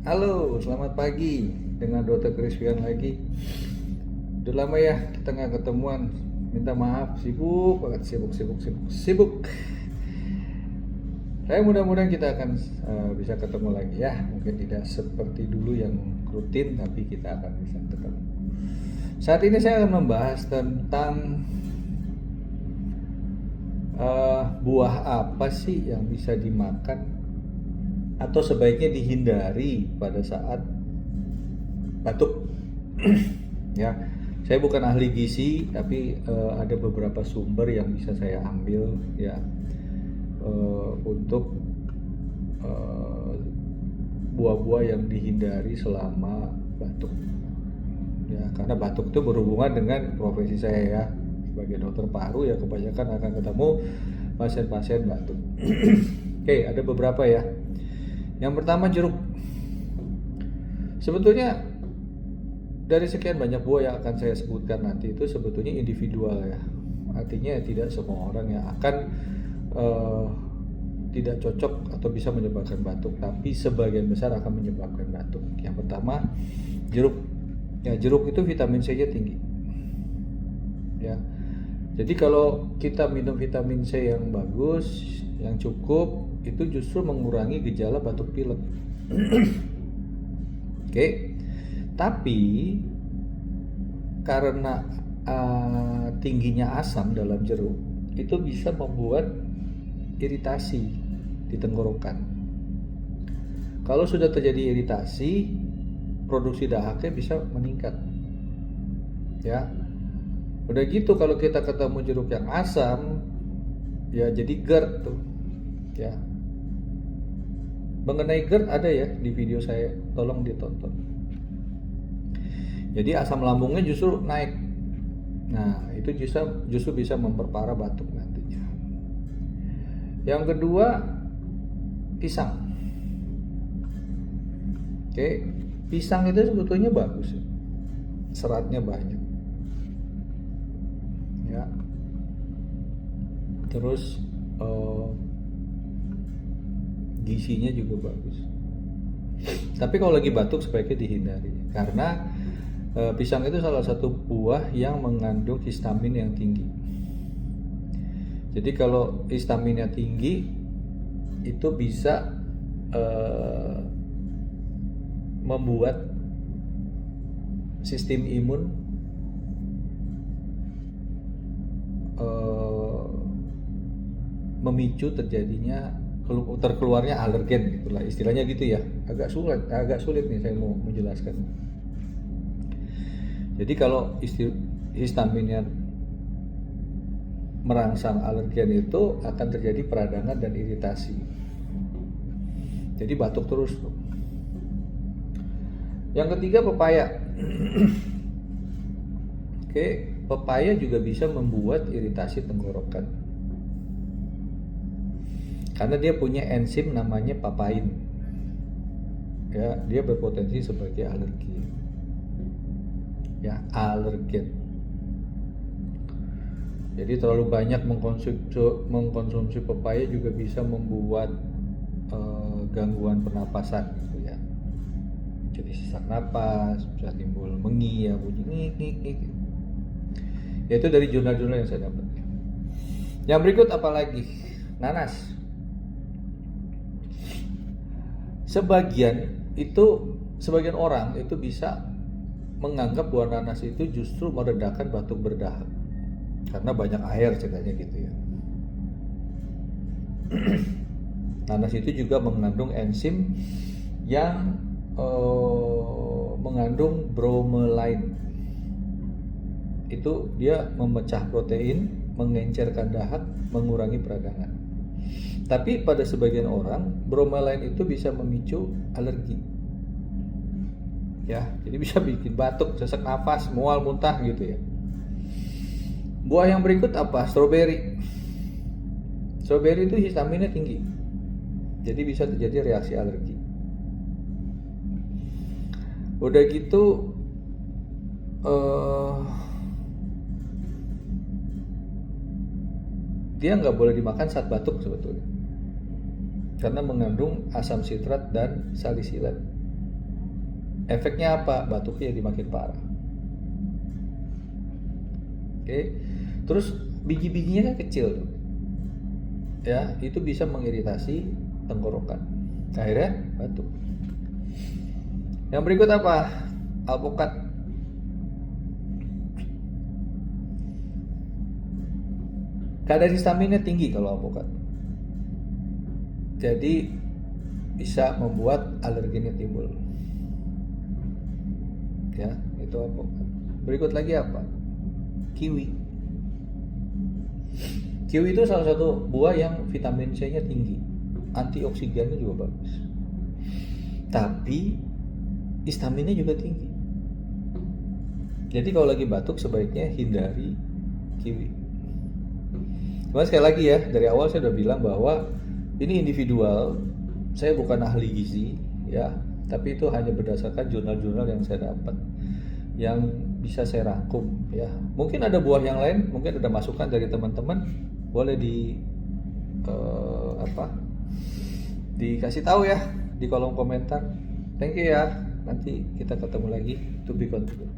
Halo, selamat pagi dengan Dr. Krispian lagi. Udah lama ya kita nggak ketemuan. Minta maaf, sibuk banget, sibuk. Saya mudah-mudahan kita akan bisa ketemu lagi ya. Mungkin tidak seperti dulu yang rutin, tapi kita akan bisa ketemu. Saat ini saya akan membahas tentang buah apa sih yang bisa dimakan atau sebaiknya dihindari pada saat batuk. Ya, saya bukan ahli gizi, tapi ada beberapa sumber yang bisa saya ambil ya untuk buah-buah yang dihindari selama batuk. Ya, karena batuk itu berhubungan dengan profesi saya ya, sebagai dokter paru ya kebanyakan akan ketemu pasien-pasien batuk. Oke, ada beberapa ya. Yang pertama jeruk. Sebetulnya dari sekian banyak buah yang akan saya sebutkan nanti itu sebetulnya individual ya. Artinya tidak semua orang yang akan tidak cocok atau bisa menyebabkan batuk, tapi sebagian besar akan menyebabkan batuk. Yang pertama jeruk. Ya, jeruk itu vitamin C-nya tinggi. Ya. Jadi kalau kita minum vitamin C yang bagus, yang cukup, itu justru mengurangi gejala batuk pilek. Oke. Tapi karena tingginya asam dalam jeruk itu bisa membuat iritasi di tenggorokan. Kalau sudah terjadi iritasi, produksi dahaknya bisa meningkat. Ya. Udah gitu kalau kita ketemu jeruk yang asam, ya jadi GERD tuh. Ya. Mengenai GERD ada ya di video saya, tolong ditonton. Jadi asam lambungnya justru naik. Nah, itu justru bisa memperparah batuk nantinya. Yang kedua, pisang. Oke, pisang itu sebetulnya bagus. Seratnya banyak. Ya. Terus gizinya juga bagus. Tapi kalau lagi batuk sebaiknya dihindari karena pisang itu salah satu buah yang mengandung histamin yang tinggi. Jadi kalau histaminnya tinggi itu bisa membuat sistem imun memicu terkeluarnya alergen, gitulah istilahnya gitu ya. Agak sulit nih saya mau menjelaskan. Jadi kalau histaminnya merangsang alergen itu akan terjadi peradangan dan iritasi. Jadi batuk terus. Yang ketiga pepaya. Oke, pepaya juga bisa membuat iritasi tenggorokan. Karena dia punya enzim namanya papain. Ya, dia berpotensi sebagai alergi. Ya, alergen. Jadi terlalu banyak mengkonsumsi pepaya juga bisa membuat gangguan pernapasan gitu ya. Jadi sesak napas, bisa timbul mengi ya, bunyi ngik. Ya itu dari jurnal-jurnal yang saya dapat. Yang berikut apalagi? Nanas. Sebagian orang itu bisa menganggap buah nanas itu justru meredakan batuk berdahak karena banyak air ceritanya gitu ya. Nanas itu juga mengandung enzim yang mengandung bromelain. Itu dia memecah protein, mengencerkan dahak, mengurangi peradangan. Tapi pada sebagian orang bromelain itu bisa memicu alergi. Ya, jadi bisa bikin batuk, sesak nafas, mual, muntah gitu ya. Buah yang berikut apa? Stroberi. Stroberi itu histaminnya tinggi. Jadi bisa terjadi reaksi alergi. Udah gitu dia nggak boleh dimakan saat batuk sebetulnya. Karena mengandung asam sitrat dan salisilat. Efeknya apa? Batuknya jadi makin parah. Oke. Terus biji-bijinya kan kecil, ya, itu bisa mengiritasi tenggorokan, akhirnya batuk. Yang berikut apa? Alpukat. Kadar histaminnya tinggi kalau alpukat, jadi bisa membuat alerginya timbul, ya, itu alpukat. Berikut lagi apa? Kiwi. Kiwi itu salah satu buah yang vitamin C-nya tinggi, antioksidannya juga bagus, tapi histaminnya juga tinggi. Jadi kalau lagi batuk sebaiknya hindari kiwi. Cuma sekali lagi ya, dari awal saya udah bilang bahwa ini individual, saya bukan ahli gizi ya, tapi itu hanya berdasarkan jurnal-jurnal yang saya dapat, yang bisa saya rangkum ya. Mungkin ada buah yang lain, mungkin ada masukan dari teman-teman, boleh dikasih tahu ya di kolom komentar. Thank you ya, nanti kita ketemu lagi, to be continued.